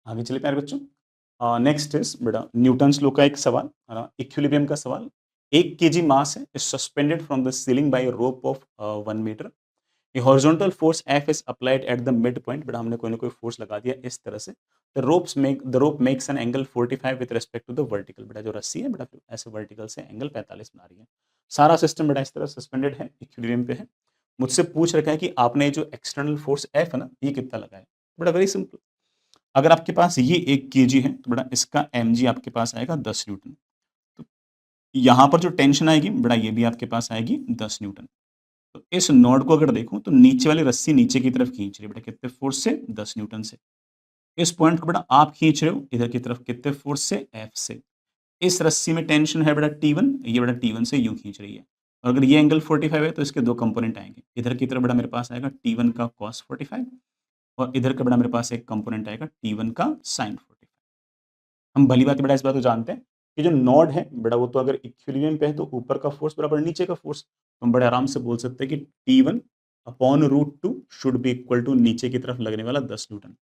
आगे चलिए प्यारे बच्चों। नेक्स्ट इज बेटा न्यूटन्स लॉ का एक सवाल, है ना, इक्विलिब्रियम का सवाल। 1 केजी मास है is suspended from the ceiling by a rope of 1 metre. A horizontal force F is applied at the mid point. बेटा हमने कोई ना कोई फोर्स लगा दिया इस तरह से। The rope makes an angle 45 with respect to the vertical. बेटा जो रस्सी है बेटा ऐसे वर्टिकल से एंगल 45 बना रही है। सारा सिस्टम बेटा इस तरह सस्पेंडेड है, इक्विलिब्रियम पे है। मुझसे पूछ रखा है कि आपने जो एक्सटर्नल फोर्स एफ है ना, ये कितना लगाया। बेटा वेरी सिंपल, अगर आपके पास ये 1 केजी है तो बेटा इसका mg आपके पास आएगा 10 न्यूटन। तो यहाँ पर जो टेंशन आएगी बेटा ये भी आपके पास आएगी 10 न्यूटन। तो इस नोड को अगर देखूं तो नीचे वाली रस्सी नीचे की तरफ खींच रही है बेटा कितने फोर्स से, 10 न्यूटन से। इस पॉइंट को बेटा आप खींच रहे हो इधर की तरफ कितने फोर्स से, F से। इस रस्सी में टेंशन है बेटा T1, ये बेटा T1 से यूं खींच रही है। और अगर ये एंगल 45 है तो इसके दो कंपोनेंट आएंगे, इधर की तरफ बेटा मेरे पास आएगा T1 का cos 45 और इधर का बेटा मेरे पास एक कंपोनेंट आएगा T1 का sin 45। हम भली बात बेटा इस बात को जानते हैं कि जो नोड है बेटा वो तो अगर इक्विलिब्रियम पे है तो ऊपर का फोर्स बराबर नीचे का फोर्स। तो हम बड़े आराम से बोल सकते हैं कि T1 upon √2 should be equal to नीचे की तरफ लगने वाला 10 न्यूटन।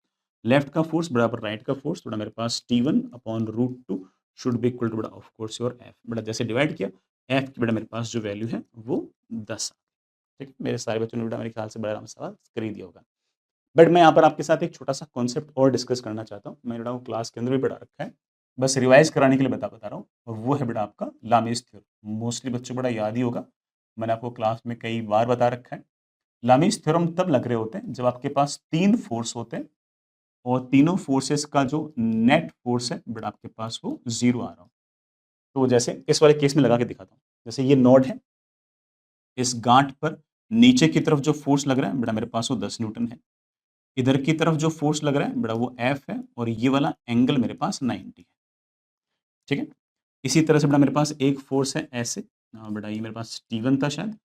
लेफ्ट का फोर्स बराबर राइट का फोर्स, बेटा मेरे पास T1 upon √2 should be equal to बेटा ऑफ कोर्स योर F। बेटा जैसे डिवाइड किया F की बेटा मेरे पास जो वैल्यू है वो 10। ठीक है, मेरे सारे बच्चों ने बेटा मेरे ख्याल से बड़े आराम से सवाल कर ही दिया होगा। बट मैं यहाँ पर आपके साथ एक छोटा सा कॉन्सेप्ट और डिस्कस करना चाहता हूँ। मैंने बेटा वो क्लास के अंदर भी पढ़ा रखा है, बस रिवाइज कराने के लिए बता रहा हूँ। और वो है बेटा आपका लामीज थ्योरम। मोस्टली बच्चों को बड़ा याद ही होगा, मैंने आपको क्लास में कई बार बता रखा है। लामीज थ्योरम तब लग रहे होते हैं जब आपके पास 3 फोर्स होते हैं और तीनों फोर्सेस का जो नेट फोर्स है बेटा आपके पास वो 0 आ रहा हो। तो जैसे इस वाले केस में लगा के दिखाता हूँ। जैसे ये नोड है, इस गांठ पर नीचे की तरफ जो फोर्स लग रहा है बेटा मेरे पास वो 10 न्यूटन है। इधर की तरफ जो फोर्स लग रहा है बेटा वो F है और ये वाला एंगल मेरे पास 90 है। ठीक है, इसी तरह से बेटा मेरे पास एक फोर्स है ऐसे, बेटा ये मेरे पास T1 था शायद,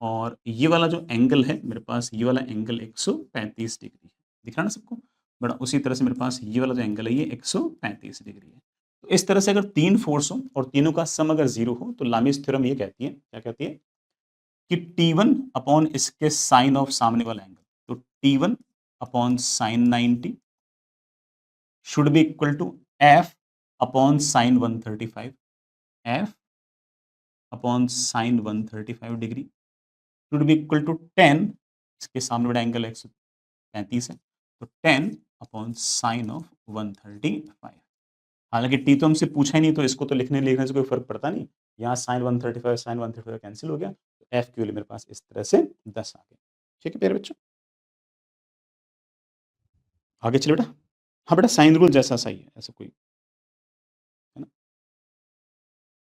और ये वाला जो एंगल है मेरे पास, ये वाला एंगल 135 डिग्री है। दिख रहा ना सबको। बेटा उसी तरह से मेरे पास ये वाला जो एंगल है ये 135 डिग्री है। तो इस तरह से अगर 3 फोर्स हो और तीनों का सम अगर 0 हो तो लामीज थ्योरम ये कहती है, क्या कहती है कि T1 अपॉन इसके साइन ऑफ सामने वाला एंगल, तो T1 upon sine 90 should be equal to F upon sin 135, F upon sin 135 degree should be equal to 10, इसके सामने बड़ा एंगल 135 है, तो 10 अपॉन साइन ऑफ 135। हालांकि टी तो हमसे पूछा ही नहीं, तो इसको तो लिखने से कोई फर्क पड़ता नहीं। यहाँ साइन 135 कैंसिल हो गया, तो एफ की वैल्यू मेरे पास इस तरह से 10 आ गई। ठीक है प्यारे बच्चों, आगे चलिए बेटा। हाँ बेटा, साइन रूल जैसा सही है, ऐसा कोई